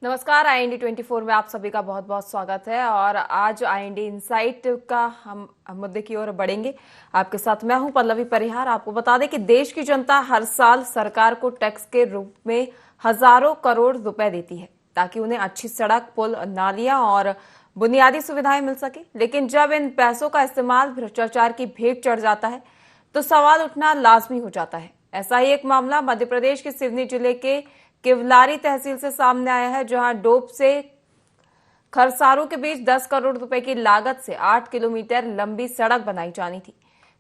नमस्कार। IND 24 में आप सभी का बहुत बहुत स्वागत है और आज IND इनसाइट का हम मुद्दे की ओर बढ़ेंगे। आपके साथ मैं हूं पल्लवी परिहार। आपको बता दें कि देश की जनता हर साल सरकार को टैक्स के रूप में हजारों करोड़ रुपए देती है ताकि उन्हें अच्छी सड़क, पुल, नालियां और बुनियादी सुविधाएं मिल सके। लेकिन जब इन पैसों का इस्तेमाल भ्रष्टाचार की भेंट चढ़ जाता है तो सवाल उठना लाजमी हो जाता है। ऐसा ही एक मामला मध्य प्रदेश के सिवनी जिले के केवलारी तहसील से सामने आया है, जहां डोब से खरसारू के बीच 10 करोड़ रुपए की लागत से 8 किलोमीटर लंबी सड़क बनाई जानी थी।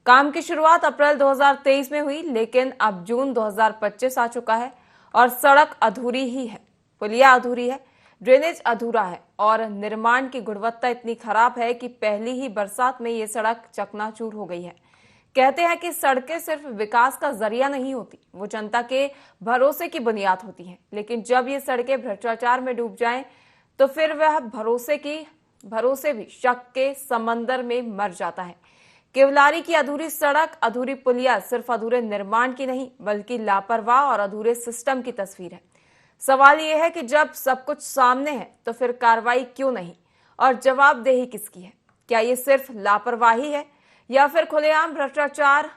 काम की शुरुआत अप्रैल 2023 में हुई, लेकिन अब जून 2025 आ चुका है और सड़क अधूरी ही है। पुलिया अधूरी है, ड्रेनेज अधूरा है और निर्माण की गुणवत्ता इतनी खराब है कि पहली ही बरसात में ये सड़क चकनाचूर हो गई है। कहते हैं कि सड़कें सिर्फ विकास का जरिया नहीं होती, वो जनता के भरोसे की बुनियाद होती हैं। लेकिन जब ये सड़कें भ्रष्टाचार में डूब जाएं तो फिर वह भरोसे भी शक के समंदर में मर जाता है। केवलारी की अधूरी सड़क, अधूरी पुलिया सिर्फ अधूरे निर्माण की नहीं बल्कि लापरवाह और अधूरे सिस्टम की तस्वीर है। सवाल यह है कि जब सब कुछ सामने है तो फिर कार्रवाई क्यों नहीं और जवाबदेही किसकी है? क्या ये सिर्फ लापरवाही है या फिर खुलेआम भ्रष्टाचार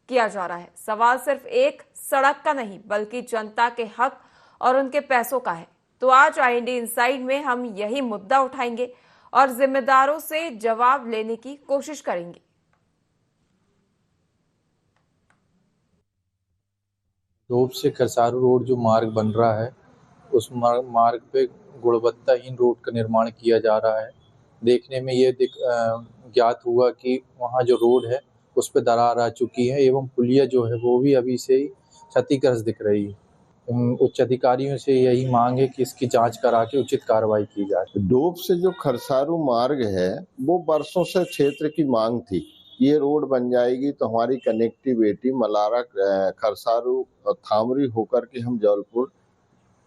किया जा रहा है? सवाल सिर्फ एक सड़क का नहीं बल्कि जनता के हक और उनके पैसों का है। तो आज IND इनसाइड में हम यही मुद्दा उठाएंगे और जिम्मेदारों से जवाब लेने की कोशिश करेंगे। डोब से खरसारू रोड जो मार्ग बन रहा है, उस मार्ग पे गुणवत्ताहीन रोड का निर्माण किया जा रहा है। देखने में ये ज्ञात हुआ कि वहाँ जो रोड है उस पे दरार आ चुकी है एवं पुलिया जो है वो भी अभी से ही क्षतिग्रस्त दिख रही है। उच्च अधिकारियों से यही मांग है कि इसकी जांच करा के उचित कार्रवाई की जाए। डोब से जो खरसारू मार्ग है वो बरसों से क्षेत्र की मांग थी। ये रोड बन जाएगी तो हमारी कनेक्टिविटी मलारा, खरसारू और थामरी होकर के हम जबलपुर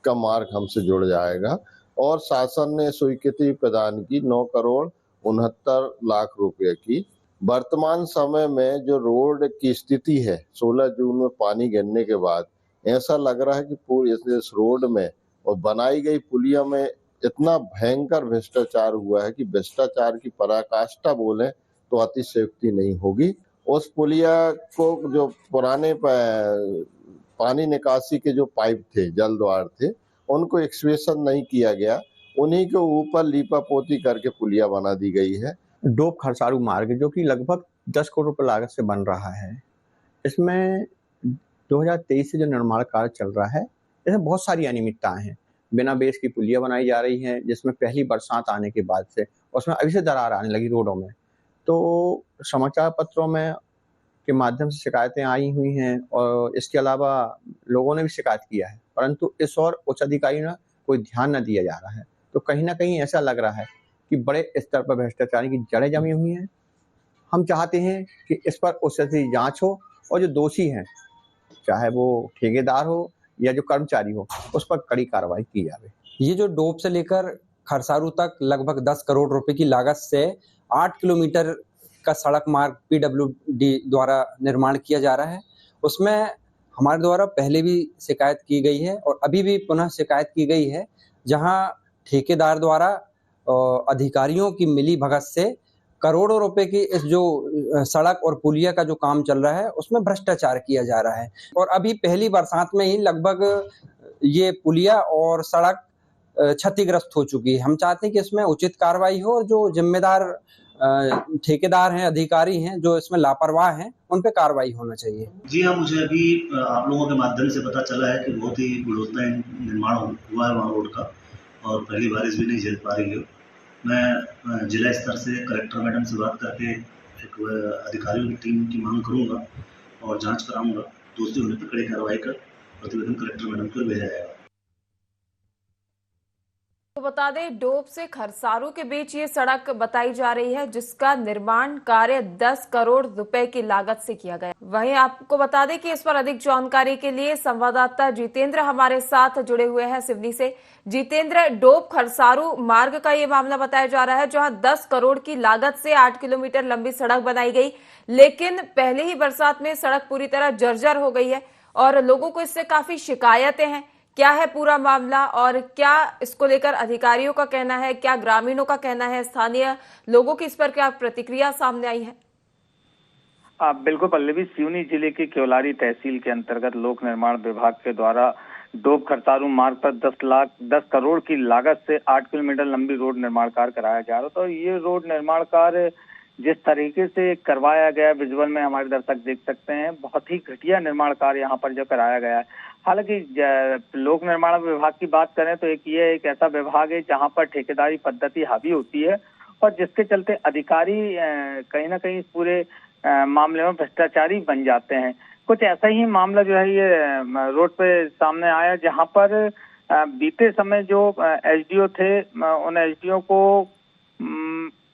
का मार्ग हमसे जुड़ जाएगा। और शासन ने स्वीकृति प्रदान की 9,69,00,000 रुपए की। वर्तमान समय में जो रोड की स्थिति है 16 जून में पानी गिरने के बाद ऐसा लग रहा है कि पूरी इस रोड में और बनाई गई पुलिया में इतना भयंकर भ्रष्टाचार हुआ है कि भ्रष्टाचार की पराकाष्ठा बोले तो अतिशयोक्ति नहीं होगी। उस पुलिया को जो पुराने पानी निकासी के जो पाइप थे, जल द्वार थे, उनको एक्सवेशन नहीं किया गया, उन्हीं के ऊपर लीपापोती करके पुलिया बना दी गई है। डोब खरसारू मार्ग जो कि लगभग 10 करोड़ रुपए लागत से बन रहा है, इसमें 2023 से जो निर्माण कार्य चल रहा है इसमें बहुत सारी अनियमितताएं हैं। बिना बेस की पुलिया बनाई जा रही है जिसमें पहली बरसात आने के बाद से उसमें अभी से दरार आने लगी रोडों में। तो समाचार पत्रों में के माध्यम से शिकायतें आई हुई हैं और इसके अलावा लोगों ने भी शिकायत किया है, परंतु इस और उच्च अधिकारियों ने कोई ध्यान न दिया जा रहा है। तो कहीं ना कहीं ऐसा लग रहा है कि बड़े स्तर पर भ्रष्टाचार की जड़ें जमी हुई हैं। हम चाहते हैं कि इस पर उचित जांच हो और जो दोषी हैं, चाहे वो ठेकेदार हो या जो कर्मचारी हो, उस पर कड़ी कार्रवाई की जाए। ये जो डोब से लेकर खरसारू तक लगभग 10 करोड़ रुपए की लागत से 8 किलोमीटर का सड़क मार्ग PWD द्वारा निर्माण किया जा रहा है, उसमें हमारे द्वारा पहले भी शिकायत की गई है और अभी भी पुनः शिकायत की गई है, जहां ठेकेदार द्वारा अधिकारियों की मिली भगत से करोड़ों रुपए की इस जो सड़क और पुलिया का जो काम चल रहा है उसमें भ्रष्टाचार किया जा रहा है। और अभी पहली बरसात में ही लगभग ये पुलिया और सड़क क्षतिग्रस्त हो चुकी है। हम चाहते हैं कि इसमें उचित कार्रवाई हो और जो जिम्मेदार ठेकेदार हैं, अधिकारी हैं जो इसमें लापरवाह हैं, उन पे कार्रवाई होना चाहिए। जी हाँ, मुझे अभी आप लोगों के माध्यम से पता चला है कि बहुत ही गुणवत्ताहीन निर्माण हुआ है वहाँ रोड का और पहली बारिश भी नहीं झेल पा रही है। मैं जिला स्तर से कलेक्टर मैडम से बात करके एक अधिकारियों की टीम की मांग करूँगा और जांच कराऊँगा। दोषी होने पर कड़ी कार्रवाई कर प्रतिवेदन कलेक्टर मैडम को भेजा जाएगा। तो बता दें, डोब से खरसारू के बीच ये सड़क बताई जा रही है जिसका निर्माण कार्य 10 करोड़ रुपए की लागत से किया गया। वहीं आपको बता दें कि इस पर अधिक जानकारी के लिए संवाददाता जितेंद्र हमारे साथ जुड़े हुए हैं सिवनी से। जितेंद्र, डोब खरसारू मार्ग का ये मामला बताया जा रहा है जहां 10 करोड़ की लागत से 8 किलोमीटर लंबी सड़क बनाई गई, लेकिन पहले ही बरसात में सड़क पूरी तरह जर्जर हो गई है और लोगों को इससे काफी शिकायतें हैं। क्या है पूरा मामला और क्या इसको लेकर अधिकारियों का कहना है, क्या ग्रामीणों का कहना है, स्थानीय लोगों की इस पर क्या प्रतिक्रिया सामने आई है? बिल्कुल पल्लवी, सिवनी जिले के केवलारी तहसील के अंतर्गत लोक निर्माण विभाग के द्वारा डोब खरसारू मार्ग पर 10 करोड़ की लागत से 8 किलोमीटर लंबी रोड निर्माण कार्य कराया जा रहा था। और ये रोड निर्माण कार्य जिस तरीके से करवाया गया, विजुअल में हमारे दर्शक देख सकते हैं, बहुत ही घटिया निर्माण कार्य यहाँ पर जो कराया गया है। हालांकि लोक निर्माण विभाग की बात करें तो एक ऐसा विभाग है जहाँ पर ठेकेदारी पद्धति हावी होती है और जिसके चलते अधिकारी कहीं ना कहीं इस पूरे मामले में भ्रष्टाचारी बन जाते हैं। कुछ ऐसा ही मामला जो है ये रोड पे सामने आया, जहां पर बीते समय जो एसडीओ थे, उन एसडीओ को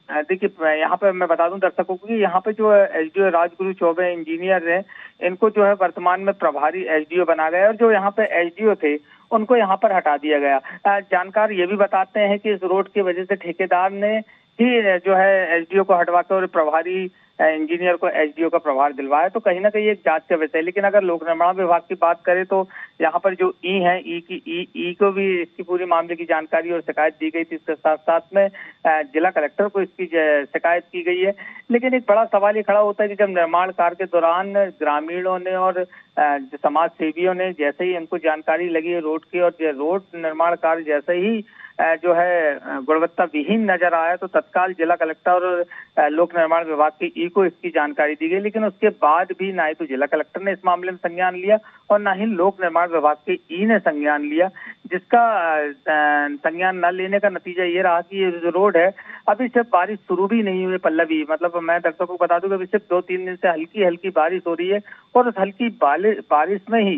देखिए यहाँ पे मैं बता दूं दर्शकों को कि यहाँ पे जो एसडीओ राजगुरु चौबे इंजीनियर है, इनको जो है वर्तमान में प्रभारी एसडीओ बना गया और जो यहाँ पे एसडीओ थे उनको यहाँ पर हटा दिया गया। जानकार ये भी बताते हैं कि इस रोड की वजह से ठेकेदार ने ही जो है एसडीओ को हटवा कर और प्रभारी इंजीनियर को एसडीओ का प्रभार दिलवाया। तो कहीं ना कहीं एक जांच का विषय है। लेकिन अगर लोक निर्माण विभाग की बात करें तो यहाँ पर जो ई को भी इसकी पूरी मामले की जानकारी और शिकायत दी गई थी। इसके साथ साथ में जिला कलेक्टर को इसकी शिकायत की गई है। लेकिन एक बड़ा सवाल ये खड़ा होता है कि जब निर्माण कार्य के दौरान ग्रामीणों ने और समाज सेवियों ने जैसे ही इनको जानकारी लगी रोड की और रोड निर्माण कार्य जैसे ही जो है गुणवत्ता विहीन नजर आया तो तत्काल जिला कलेक्टर और लोक निर्माण विभाग की ई को इसकी जानकारी दी गई। लेकिन उसके बाद भी ना ही तो जिला कलेक्टर ने इस मामले में संज्ञान लिया और ना ही लोक निर्माण विभाग के ई ने संज्ञान लिया, जिसका संज्ञान न लेने का नतीजा ये रहा कि ये जो रोड है अभी सिर्फ बारिश शुरू भी नहीं हुई पल्लवी। मतलब मैं दर्शकों को बता दूं कि अभी सिर्फ 2-3 दिन से हल्की हल्की बारिश हो रही है और उस हल्की बारिश में ही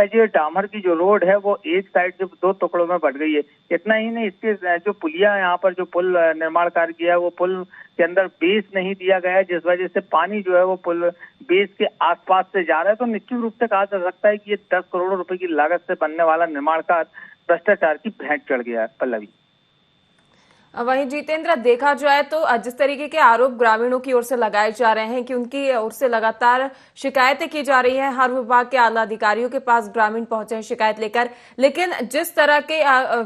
जो डामर की जो रोड है वो एक साइड से 2 टुकड़ों में बढ़ गई है। इतना ही नहीं, इसके जो पुलिया यहाँ पर जो पुल निर्माण कार्य किया है वो पुल के अंदर बेस नहीं दिया गया है, जिस वजह से पानी जो है वो पुल बेस के आसपास से जा रहा है। तो निश्चित रूप से कहा जा सकता है कि ये 10 करोड़ रुपए की लागत से बनने वाला निर्माण कार्य भ्रष्टाचार की भेंट चढ़ गया है पल्लवी। वहीं जितेंद्र, देखा जाए तो जिस तरीके के आरोप ग्रामीणों की ओर से लगाए जा रहे हैं कि उनकी ओर से लगातार शिकायतें की जा रही हैं, हर विभाग के आला अधिकारियों के पास ग्रामीण पहुंचे हैं शिकायत लेकर, लेकिन जिस तरह के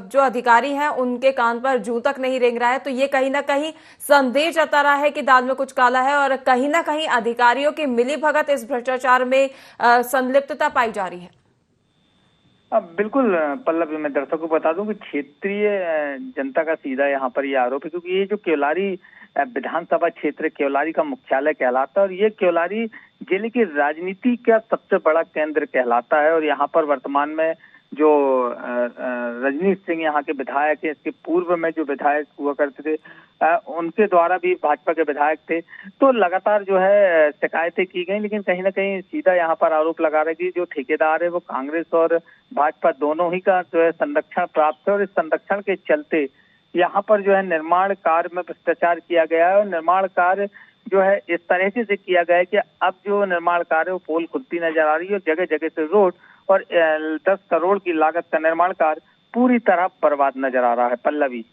जो अधिकारी हैं उनके कान पर जूं तक नहीं रेंग रहा है, तो ये कहीं ना कहीं संदेह जता रहा है कि दाल में कुछ काला है और कहीं ना कहीं अधिकारियों की मिलीभगत इस भ्रष्टाचार में संलिप्तता पाई जा रही है। अब बिल्कुल पल्लवी, मैं दर्शकों को बता दूं कि क्षेत्रीय जनता का सीधा यहाँ पर ये आरोप है, क्योंकि ये जो केवलारी विधानसभा क्षेत्र केवलारी का मुख्यालय कहलाता है और ये केवलारी जिले की राजनीति का सबसे बड़ा केंद्र कहलाता है। और यहाँ पर वर्तमान में जो रजनीश सिंह यहाँ के विधायक है, इसके पूर्व में जो विधायक हुआ करते थे उनके द्वारा भी भाजपा के विधायक थे, तो लगातार जो है शिकायतें की गई। लेकिन कहीं ना कहीं सीधा यहाँ पर आरोप लगा रहे कि जो ठेकेदार है वो कांग्रेस और भाजपा दोनों ही का जो है संरक्षण प्राप्त है और इस संरक्षण के चलते यहाँ पर जो है निर्माण कार्य में भ्रष्टाचार किया गया है। और निर्माण कार्य जो है इस तरह से किया गया है कि अब जो निर्माण कार्य वो पोल खुलती नजर आ रही है और जगह जगह से रोड और 10 करोड़ की लागत का निर्माण कार्य पूरी तरह बर्बाद नजर आ रहा है पल्लवी।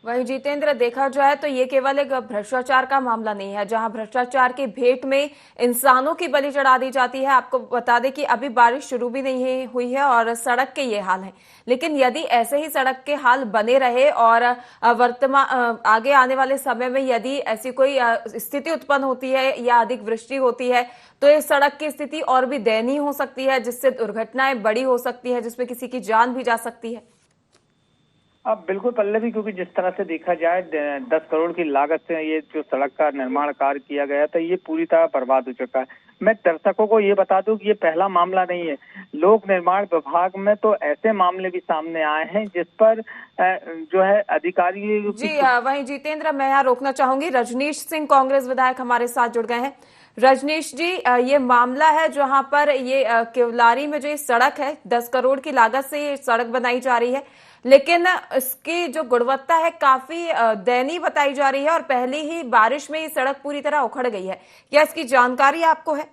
वहीं जितेंद्र, देखा जाए तो ये केवल एक भ्रष्टाचार का मामला नहीं है जहां भ्रष्टाचार की भेंट में इंसानों की बलि चढ़ा दी जाती है। आपको बता दें कि अभी बारिश शुरू भी नहीं हुई है और सड़क के ये हाल है। लेकिन यदि ऐसे ही सड़क के हाल बने रहे और वर्तमान आगे आने वाले समय में यदि ऐसी कोई स्थिति उत्पन्न होती है या अधिक वृष्टि होती है तो ये सड़क की स्थिति और भी दयनीय हो सकती है, जिससे दुर्घटनाएं बड़ी हो सकती है, जिसमें किसी की जान भी जा सकती है। अब बिल्कुल पल्लवी, क्योंकि जिस तरह से देखा जाए 10 करोड़ की लागत से ये जो सड़क का निर्माण कार्य किया गया था ये पूरी तरह बर्बाद हो चुका है। मैं दर्शकों को ये बता दूं कि ये पहला मामला नहीं है। लोक निर्माण विभाग में तो ऐसे मामले भी सामने आए हैं जिस पर जो है अधिकारी जी वहीं जितेंद्र, मैं यहाँ रोकना चाहूंगी। रजनीश सिंह कांग्रेस विधायक हमारे साथ जुड़ गए हैं। रजनीश जी, ये मामला है जहां पर ये केवलारी में जो ये सड़क है 10 करोड़ की लागत से ये सड़क बनाई जा रही है, लेकिन इसकी जो गुणवत्ता है काफी दयनीय बताई जा रही है और पहली ही बारिश में ये सड़क पूरी तरह उखड़ गई है। क्या इसकी जानकारी आपको है?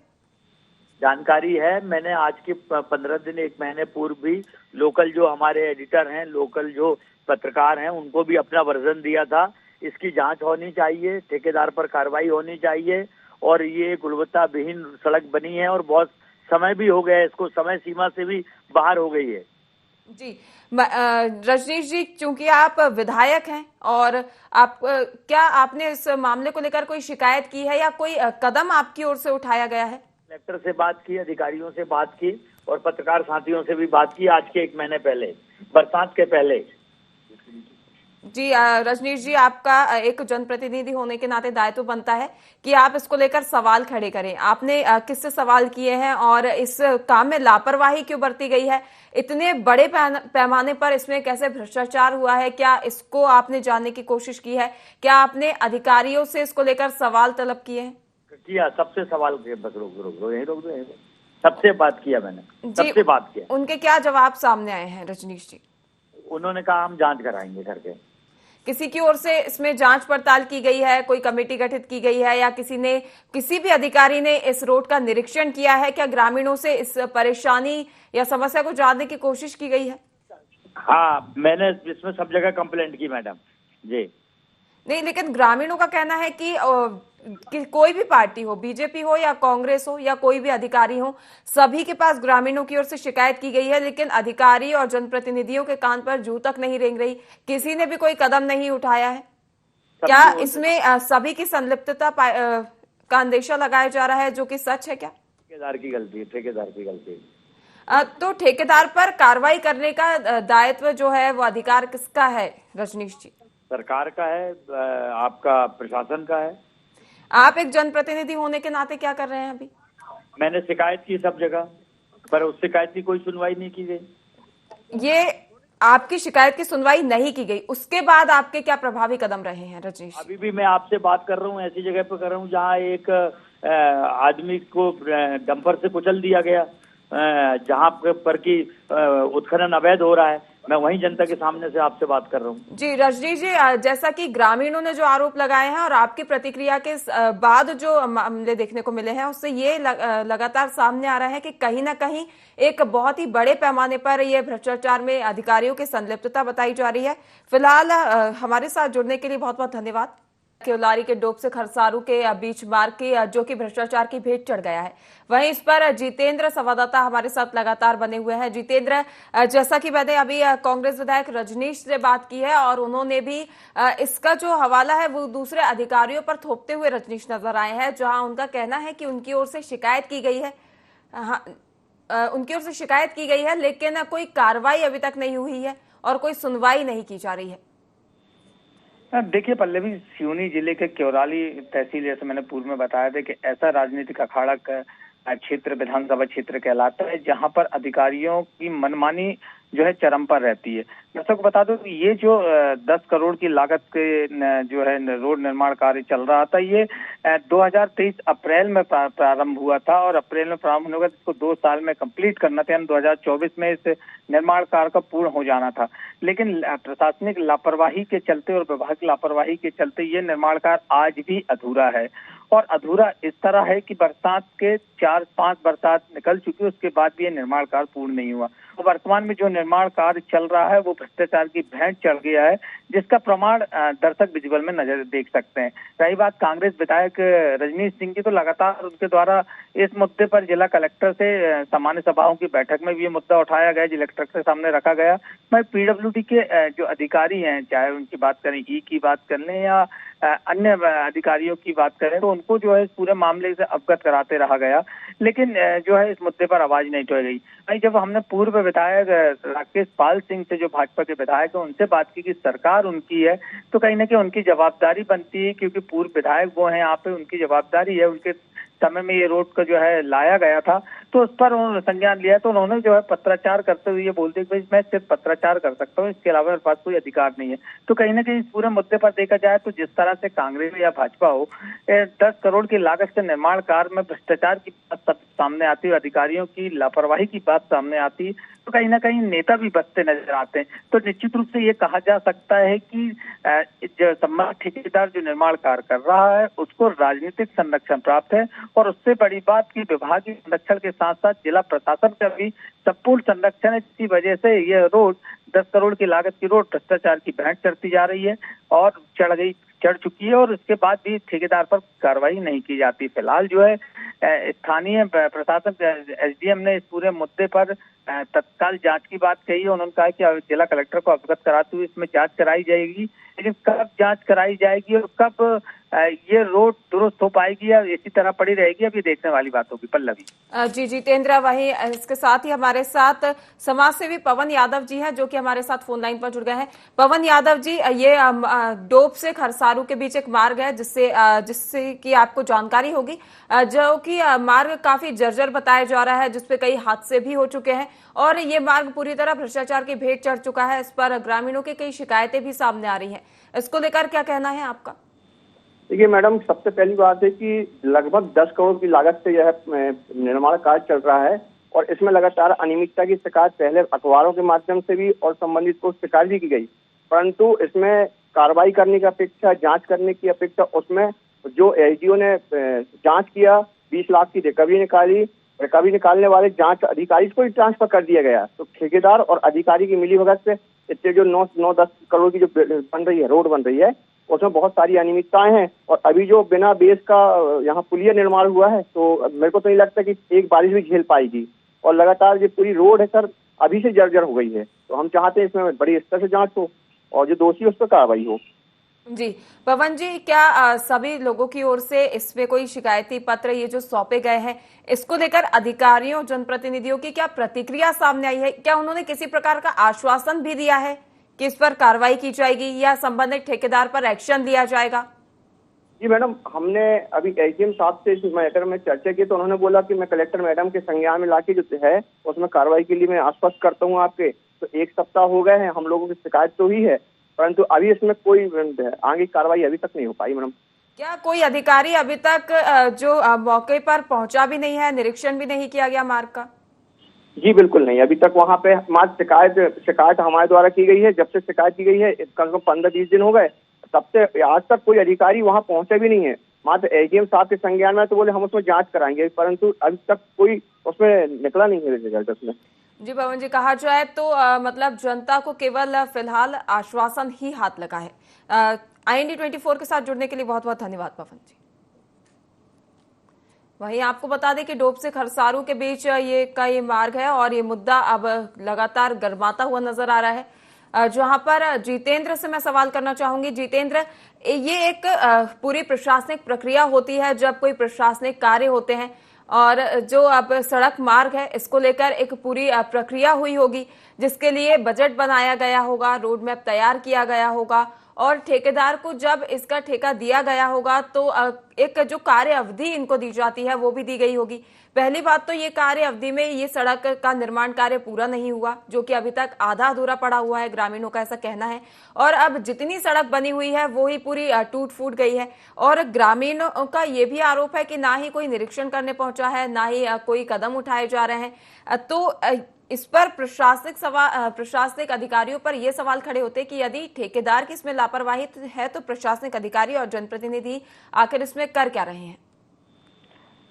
जानकारी है। मैंने आज के 15 दिन 1 महीने पूर्व भी लोकल जो हमारे एडिटर हैं, लोकल जो पत्रकार हैं, उनको भी अपना वर्जन दिया था। इसकी जांच होनी चाहिए, ठेकेदार पर कार्रवाई होनी चाहिए और ये गुणवत्ता विहीन सड़क बनी है और बहुत समय भी हो गया है, इसको समय सीमा से भी बाहर हो गई है। जी रजनीश जी, चूंकि आप विधायक हैं और आप क्या आपने इस मामले को लेकर कोई शिकायत की है या कोई कदम आपकी ओर से उठाया गया है? कलेक्टर से बात की, अधिकारियों से बात की और पत्रकार साथियों से भी बात की आज के 1 महीने पहले, बरसात के पहले। जी रजनीश जी, आपका एक जनप्रतिनिधि होने के नाते दायित्व बनता है कि आप इसको लेकर सवाल खड़े करें। आपने किससे सवाल किए हैं और इस काम में लापरवाही क्यों बरती गई है? इतने बड़े पैमाने पर इसमें कैसे भ्रष्टाचार हुआ है? क्या इसको आपने जानने की कोशिश की है? क्या आपने अधिकारियों से इसको लेकर सवाल तलब किए हैं? किया, सबसे सवाल किया। बस रोक यही रोक दो। सबसे बात किया मैंने, सबसे बात किया। उनके क्या जवाब सामने आए हैं रजनीश जी? उन्होंने कहा हम जांच कराएंगे करके। किसी की ओर से इसमें जांच पड़ताल की गई है? कोई कमेटी गठित की गई है या किसी भी अधिकारी ने इस रोड का निरीक्षण किया है? क्या ग्रामीणों से इस परेशानी या समस्या को जानने की कोशिश की गई है? हाँ, मैंने इसमें सब जगह कंप्लेंट की मैडम जी। नहीं, लेकिन ग्रामीणों का कहना है कि कोई भी पार्टी हो, बीजेपी हो या कांग्रेस हो या कोई भी अधिकारी हो, सभी के पास ग्रामीणों की ओर से शिकायत की गई है, लेकिन अधिकारी और जनप्रतिनिधियों के कान पर जू तक नहीं रेंग रही, किसी ने भी कोई कदम नहीं उठाया है। क्या इसमें सभी की संलिप्तता का अंदेशा लगाया जा रहा है, जो कि सच है क्या? ठेकेदार की गलती है, ठेकेदार की गलती है। तो ठेकेदार पर कार्रवाई करने का दायित्व जो है वो अधिकार किसका है रजनीश जी? सरकार का है, आपका प्रशासन का है। आप एक जनप्रतिनिधि होने के नाते क्या कर रहे हैं अभी? मैंने शिकायत की सब जगह, पर उस शिकायत की कोई सुनवाई नहीं की गई। ये आपकी शिकायत की सुनवाई नहीं की गई, उसके बाद आपके क्या प्रभावी कदम रहे हैं रजनीश? अभी भी मैं आपसे बात कर रहा हूँ, ऐसी जगह पे कर रहा हूँ जहाँ एक आदमी को डंपर से कुचल दिया गया, जहाँ पर की उत्खनन अवैध हो रहा है। मैं वहीं जनता के सामने से आपसे बात कर रहा हूँ। जी रजनीश जी, जैसा कि ग्रामीणों ने जो आरोप लगाए हैं और आपकी प्रतिक्रिया के बाद जो मामले देखने को मिले हैं, उससे ये लगातार सामने आ रहा है कि कहीं ना कहीं एक बहुत ही बड़े पैमाने पर ये भ्रष्टाचार में अधिकारियों की संलिप्तता बताई जा रही है। फिलहाल हमारे साथ जुड़ने के लिए बहुत बहुत धन्यवाद। केवलारी के डोब से खरसारू के बीच मार्ग की जो कि भ्रष्टाचार की भेंट चढ़ गया है, वहीं इस पर जितेंद्र संवाददाता हमारे साथ लगातार बने हुए हैं। जितेंद्र, जैसा कि मैंने अभी कांग्रेस विधायक रजनीश से बात की है और उन्होंने भी इसका जो हवाला है वो दूसरे अधिकारियों पर थोपते हुए रजनीश नजर आए हैं, जहां उनका कहना है कि उनकी ओर से शिकायत की गई है। उनकी ओर से शिकायत की गई है, लेकिन कोई कार्रवाई अभी तक नहीं हुई है और कोई सुनवाई नहीं की जा रही है। देखिए पल्लवी, सिवनी जिले के केवलारी तहसील, जैसे मैंने पूर्व में बताया था कि ऐसा राजनीतिक अखाड़ा क्षेत्र विधानसभा क्षेत्र कहलाता है जहां पर अधिकारियों की मनमानी जो है चरम पर रहती है। दर्शकों को बता दो कि ये जो 10 करोड़ की लागत के जो है रोड निर्माण कार्य चल रहा था, ये 2023 अप्रैल में प्रारंभ हुआ था और अप्रैल में प्रारंभ होने के बाद इसको 2 साल में कंप्लीट करना था, यानी 2024 में इस निर्माण कार्य का पूर्ण हो जाना था। लेकिन प्रशासनिक लापरवाही के चलते और विभाग की लापरवाही के चलते ये निर्माण कार्य आज भी अधूरा है। और अधूरा इस तरह है कि बरसात के 4-5 बरसात निकल चुकी है, उसके बाद भी ये निर्माण कार्य पूर्ण नहीं हुआ। तो वर्तमान में जो निर्माण कार्य चल रहा है वो भ्रष्टाचार की भेंट चढ़ गया है, जिसका प्रमाण दर्शक विजुअल में नजर देख सकते हैं। रही बात कांग्रेस विधायक रजनीश सिंह की, तो लगातार उनके द्वारा इस मुद्दे पर जिला कलेक्टर से सामान्य सभाओं की बैठक में भी ये मुद्दा उठाया गया, जिला कलेक्टर के सामने रखा गया। मैं पीडब्ल्यूडी के जो अधिकारी हैं, चाहे उनकी बात करें, ई की बात कर लें या अन्य अधिकारियों की बात करें, तो उनको जो है इस पूरे मामले से अवगत कराते रहा गया, लेकिन जो है इस मुद्दे पर आवाज नहीं उठाई गई। भाई, जब हमने पूर्व विधायक राकेश पाल सिंह से, जो भाजपा के विधायक है, उनसे बात की कि सरकार उनकी है, तो कहीं ना कहीं उनकी जवाबदारी बनती है, क्योंकि पूर्व विधायक वो हैं यहाँ पे, उनकी जवाबदारी है। उनके समय में ये रोड का जो है लाया गया था, तो उस पर उन्होंने संज्ञान लिया, तो उन्होंने जो है पत्राचार करते हुए ये बोलते कि मैं सिर्फ पत्राचार कर सकता हूँ, इसके अलावा मेरे पास कोई अधिकार नहीं है। तो कहीं ना कहीं इस पूरे मुद्दे पर देखा जाए तो जिस तरह से कांग्रेस या भाजपा हो, 10 करोड़ की लागत से निर्माण कार्य में भ्रष्टाचार की बात सामने आती है, अधिकारियों की लापरवाही की बात सामने आती है, तो कहीं ना कहीं नेता भी बचते नजर आते हैं। तो निश्चित रूप से ये कहा जा सकता है कि जो सम्मानित ठेकेदार जो निर्माण कार्य कर रहा है उसको राजनीतिक संरक्षण प्राप्त है, और उससे बड़ी बात की विभागीय संरक्षण के साथ साथ जिला प्रशासन का भी संपूर्ण संरक्षण है। इसी वजह से ये रोड 10 करोड़ की लागत की रोड भ्रष्टाचार की भेंट चढ़ती जा रही है और चढ़ चुकी है, और उसके बाद भी ठेकेदार पर कार्रवाई नहीं की जाती। फिलहाल जो है स्थानीय प्रशासक एसडीएम ने इस पूरे मुद्दे पर तत्काल जांच की बात कही है। उन्होंने कहा कि जिला कलेक्टर को अवगत कराते हुए इसमें जांच कराई जाएगी, लेकिन कब जांच कराई जाएगी और कब ये रोड दुरुस्त हो पाएगी या इसी तरह पड़ी रहेगी, अभी देखने वाली बात होगी। पल्लवी जी जितेंद्र, वहीं इसके साथ ही हमारे साथ समाजसेवी पवन यादव जी हैं जो कि हमारे साथ फोन लाइन पर जुड़ गए हैं। पवन यादव जी, ये डोब से खरसारू के बीच एक मार्ग है जिससे कि आपको जानकारी होगी, जो कि मार्ग काफी जर्जर बताया जा रहा है, जिसपे कई हादसे भी हो चुके हैं और ये मार्ग पूरी तरह भ्रष्टाचार की भेंट चढ़ चुका है। इस पर ग्रामीणों की कई शिकायतें भी सामने आ रही हैं, इसको लेकर क्या कहना है आपका? देखिए मैडम, सबसे पहली बात है कि लगभग 10 करोड़ की लागत से यह निर्माण कार्य चल रहा है और इसमें लगातार अनियमितता की शिकायत पहले अखबारों के माध्यम से भी और संबंधित को शिकायत भी की गई, परंतु इसमें कार्रवाई करने की अपेक्षा, जांच करने की अपेक्षा, उसमें जो एसडीओ ने जांच किया, 20 लाख की रिकवरी निकालने वाले जांच अधिकारी को ही ट्रांसफर कर दिया गया। तो ठेकेदार और अधिकारी की मिलीभगत से इससे जो 9-10 करोड़ की जो बन रही है, रोड बन रही है, उसमें बहुत सारी अनियमितताएं हैं। और अभी जो बिना बेस का यहाँ पुलिया निर्माण हुआ है, तो मेरे को तो नहीं लगता कि एक बारिश भी झेल पाएगी और लगातार जो पूरी रोड है सर अभी से जर्जर हो गई है। तो हम चाहते हैं इसमें बड़ी स्तर से जांच हो और जो दोषी उस पर कार्रवाई हो। जी पवन जी, क्या सभी लोगों की ओर से इसमें कोई शिकायती पत्र ये जो सौंपे गए हैं, इसको लेकर अधिकारियों, जनप्रतिनिधियों की क्या प्रतिक्रिया सामने आई है? क्या उन्होंने किसी प्रकार का आश्वासन भी दिया है कि इस पर कार्रवाई की जाएगी या संबंधित ठेकेदार पर एक्शन लिया जाएगा? जी मैडम, हमने अभी एसडीएम साहब से इस मैटर में चर्चा की, तो उन्होंने बोला कि मैं कलेक्टर मैडम के संज्ञान में लाके जो है उसमें कार्रवाई के लिए मैं आश्वस्त करता हूँ आपके। तो 1 सप्ताह हो गए हैं, हम लोगों की शिकायत तो हुई है, परंतु अभी इसमें कोई आगे कार्रवाई अभी तक नहीं हो पाई। मैडम, क्या कोई अधिकारी अभी तक जो मौके पर पहुंचा भी नहीं है, निरीक्षण भी नहीं किया गया मार्ग का? जी बिल्कुल नहीं, अभी तक वहाँ पे मात्र शिकायत हमारे द्वारा की गई है। जब से शिकायत की गई है कम से कम 15-20 दिन हो गए, तब से आज तक कोई अधिकारी वहाँ पहुंचे भी नहीं है। मात्र एसडीएम साहब के संज्ञान में तो बोले हम उसमें जांच कराएंगे, परंतु अभी तक कोई उसमें निकला नहीं है रिजल्ट उसमें। जी पवन जी, कहा जाए तो मतलब जनता को केवल फिलहाल आश्वासन ही हाथ लगा है। IND 24 के साथ जुड़ने के लिए बहुत बहुत धन्यवाद पवन जी। वहीं आपको बता दें कि डोब से खरसारू के बीच ये मार्ग है और ये मुद्दा अब लगातार गर्माता हुआ नजर आ रहा है। जहां पर जितेंद्र से मैं सवाल करना चाहूंगी। जितेंद्र, ये एक पूरी प्रशासनिक प्रक्रिया होती है जब कोई प्रशासनिक कार्य होते हैं, और जो अब सड़क मार्ग है इसको लेकर एक पूरी प्रक्रिया हुई होगी जिसके लिए बजट बनाया गया होगा, रोड मैप तैयार किया गया होगा और ठेकेदार को जब इसका ठेका दिया गया होगा तो एक जो कार्य अवधि इनको दी जाती है वो भी दी गई होगी। पहली बात तो ये कार्य अवधि में ये सड़क का निर्माण कार्य पूरा नहीं हुआ, जो कि अभी तक आधा अधूरा पड़ा हुआ है, ग्रामीणों का ऐसा कहना है। और अब जितनी सड़क बनी हुई है वो ही पूरी टूट फूट गई है और ग्रामीणों का ये भी आरोप है कि ना ही कोई निरीक्षण करने पहुंचा है, ना ही कोई कदम उठाए जा रहे हैं। तो इस पर प्रशासनिक अधिकारियों पर यह सवाल खड़े होते कि यदि ठेकेदार की इसमें लापरवाही है तो प्रशासनिक अधिकारी और जनप्रतिनिधि आखिर इसमें कर क्या रहे हैं?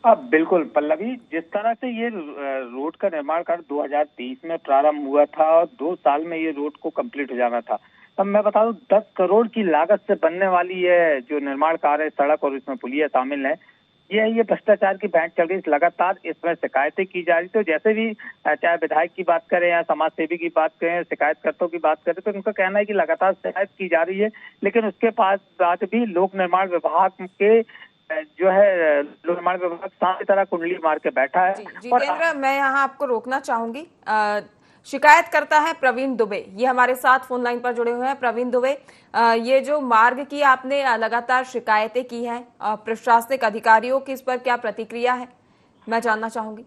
बिल्कुल पल्लवी, जिस तरह से ये रोड का निर्माण कार्य 2023 में प्रारंभ हुआ था और 2 साल में ये रोड को कंप्लीट हो जाना था, तब मैं बता दूं 10 करोड़ की लागत से बनने वाली ये जो निर्माण कार्य, सड़क और इसमें पुलिया शामिल है, ये भ्रष्टाचार की भेंट चल रही। लगातार इसमें शिकायतें की जा रही। तो जैसे भी चाहे विधायक की बात करें या समाज सेवी की बात करें, शिकायतकर्ताओं की बात करें, तो उनका कहना है कि लगातार शिकायत की जा रही है, लेकिन उसके बाद भी लोक निर्माण विभाग के जो है लोक निर्माण विभाग सारी तरह कुंडली मार के बैठा है। जितेंद्र, मैं यहाँ आपको रोकना चाहूंगी। शिकायत करता है प्रवीण दुबे, ये हमारे साथ फोन लाइन पर जुड़े हुए हैं। प्रवीण दुबे, ये जो मार्ग की आपने लगातार शिकायतें की हैं, प्रशासनिक अधिकारियों की इस पर क्या प्रतिक्रिया है, मैं जानना चाहूंगी।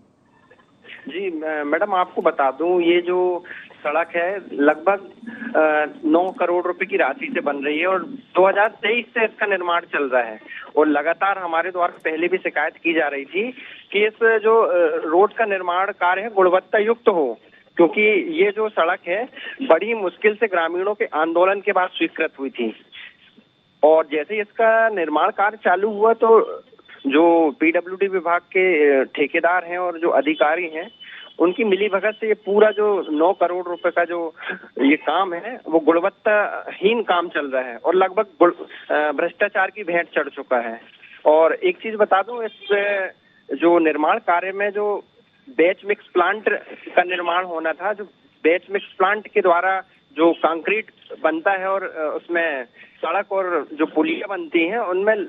जी मैडम, आपको बता दूं ये जो सड़क है लगभग 9 करोड़ रुपए की राशि से बन रही है और 2023 से इसका निर्माण चल रहा है और लगातार हमारे द्वारा पहले भी शिकायत की जा रही थी कि इस जो रोड का निर्माण कार्य है गुणवत्ता युक्त हो, क्योंकि ये जो सड़क है बड़ी मुश्किल से ग्रामीणों के आंदोलन के बाद स्वीकृत हुई थी। और जैसे इसका निर्माण कार्य चालू हुआ तो जो PWD विभाग के ठेकेदार हैं और जो अधिकारी हैं उनकी मिलीभगत से ये पूरा जो 9 करोड़ रुपए का जो ये काम है वो गुणवत्ताहीन काम चल रहा है और लगभग भ्रष्टाचार की भेंट चढ़ चुका है। और एक चीज बता दूं, जो निर्माण कार्य में जो बैच मिक्स प्लांट का निर्माण होना था, जो बैच मिक्स प्लांट के द्वारा जो कंक्रीट बनता है और उसमें सड़क और जो पुलिया बनती हैं उनमें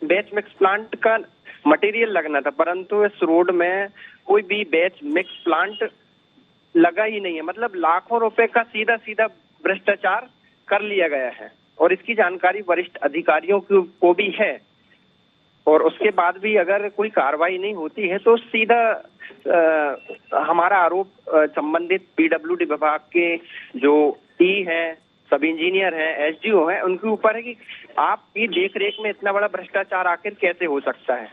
बैच मिक्स प्लांट का मटेरियल लगना था, परंतु इस रोड में कोई भी बैच मिक्स प्लांट लगा ही नहीं है। मतलब लाखों रुपए का सीधा सीधा भ्रष्टाचार कर लिया गया है और इसकी जानकारी वरिष्ठ अधिकारियों को भी है। और उसके बाद भी अगर कोई कार्रवाई नहीं होती है तो सीधा हमारा आरोप संबंधित पीडब्ल्यूडी विभाग के जो ई हैं, सब इंजीनियर हैं, एसडीओ हैं, उनके ऊपर है कि आपकी देखरेख में इतना बड़ा भ्रष्टाचार आखिर कैसे हो सकता है।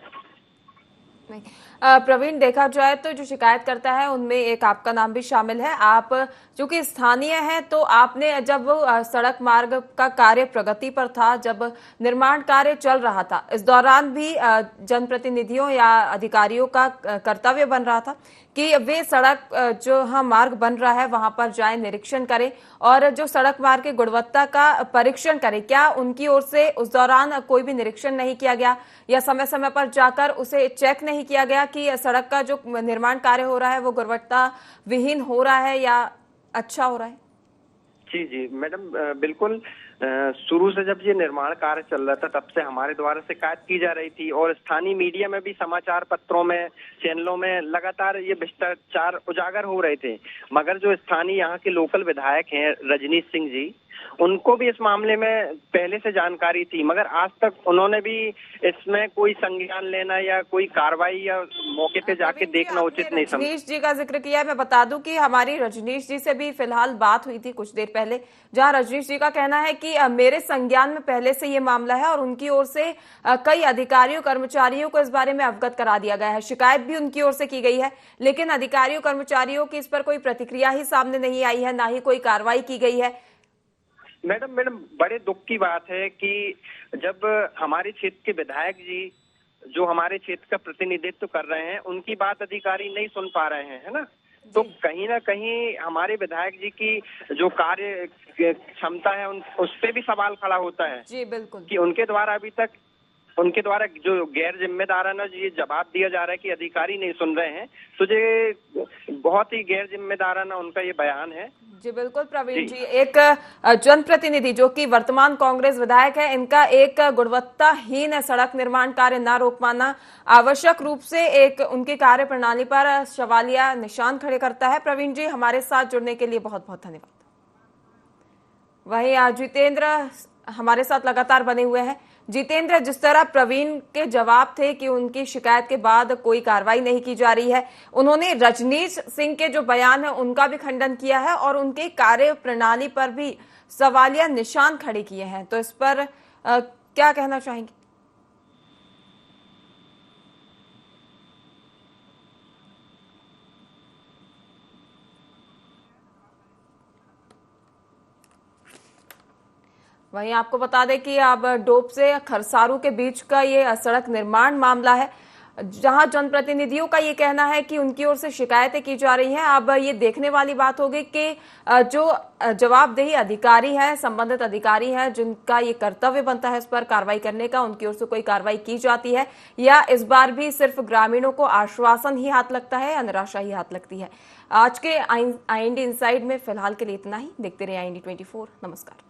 प्रवीण, देखा जाए तो जो शिकायत करता है उनमें एक आपका नाम भी शामिल है। आप चूंकि स्थानीय हैं तो आपने जब सड़क मार्ग का कार्य प्रगति पर था, जब निर्माण कार्य चल रहा था, इस दौरान भी जनप्रतिनिधियों या अधिकारियों का कर्तव्य बन रहा था कि वे सड़क जो मार्ग बन रहा है वहां पर जाएं, निरीक्षण करें और जो सड़क मार्ग की गुणवत्ता का परीक्षण करें। क्या उनकी ओर से उस दौरान कोई भी निरीक्षण नहीं किया गया या समय समय पर जाकर उसे चेक नहीं किया गया कि सड़क का जो निर्माण कार्य हो रहा है वो गुणवत्ता विहीन हो रहा है या अच्छा हो रहा है? जी जी मैडम, बिल्कुल शुरू से जब ये निर्माण कार्य चल रहा था तब से हमारे द्वारा शिकायत की जा रही थी और स्थानीय मीडिया में भी, समाचार पत्रों में, चैनलों में लगातार ये भ्रष्टाचार उजागर हो रहे थे। मगर जो स्थानीय यहाँ के लोकल विधायक हैं रजनीश सिंह जी, उनको भी इस मामले में पहले से जानकारी थी, मगर आज तक उन्होंने भी इसमें कोई संज्ञान लेना या कोई कार्रवाई या मौके पे जाके देखना उचित नहीं समझा। रजनीश जी का जिक्र किया है, मैं बता दूं कि हमारी रजनीश जी से भी फिलहाल बात हुई थी कुछ देर पहले, जहां रजनीश जी का कहना है कि मेरे संज्ञान में पहले से ये मामला है और उनकी ओर से कई अधिकारियों कर्मचारियों को इस बारे में अवगत करा दिया गया है। शिकायत भी उनकी ओर से की गई है, लेकिन अधिकारियों कर्मचारियों की इस पर कोई प्रतिक्रिया ही सामने नहीं आई है, ना ही कोई कार्रवाई की गई है। मैडम बड़े दुख की बात है कि जब हमारे क्षेत्र के विधायक जी जो हमारे क्षेत्र का प्रतिनिधित्व कर रहे हैं उनकी बात अधिकारी नहीं सुन पा रहे हैं, है ना, तो कहीं ना कहीं हमारे विधायक जी की जो कार्य क्षमता है उस पे भी सवाल खड़ा होता है। जी बिल्कुल, कि उनके द्वारा जो गैर जिम्मेदाराना ये जवाब दिया जा रहा है कि अधिकारी नहीं सुन रहे हैं, तो ये बहुत ही गैर जिम्मेदाराना उनका ये बयान है। जी बिल्कुल प्रवीण जी, एक जनप्रतिनिधि जो कि वर्तमान कांग्रेस विधायक है, इनका एक गुणवत्ताहीन सड़क निर्माण कार्य न रोक पाना आवश्यक रूप से एक उनकी कार्य प्रणाली पर सवालिया निशान खड़े करता है। प्रवीण जी, हमारे साथ जुड़ने के लिए बहुत बहुत धन्यवाद। वहीं जितेंद्र हमारे साथ लगातार बने हुए हैं। जितेंद्र, जिस तरह प्रवीण के जवाब थे कि उनकी शिकायत के बाद कोई कार्रवाई नहीं की जा रही है, उन्होंने रजनीश सिंह के जो बयान है उनका भी खंडन किया है और उनके कार्य प्रणाली पर भी सवालिया निशान खड़े किए हैं, तो इस पर क्या कहना चाहेंगे? वहीं आपको बता दें कि अब डोब से खरसारू के बीच का ये सड़क निर्माण मामला है, जहां जनप्रतिनिधियों का ये कहना है कि उनकी ओर से शिकायतें की जा रही हैं। अब ये देखने वाली बात होगी कि जो जवाबदेही अधिकारी हैं, संबंधित अधिकारी हैं, जिनका ये कर्तव्य बनता है इस पर कार्रवाई करने का, उनकी ओर से कोई कार्रवाई की जाती है या इस बार भी सिर्फ ग्रामीणों को आश्वासन ही हाथ लगता है या निराशा ही हाथ लगती है। आज के IND इनसाइड में फिलहाल के लिए इतना ही। देखते रहिए IND 24। नमस्कार।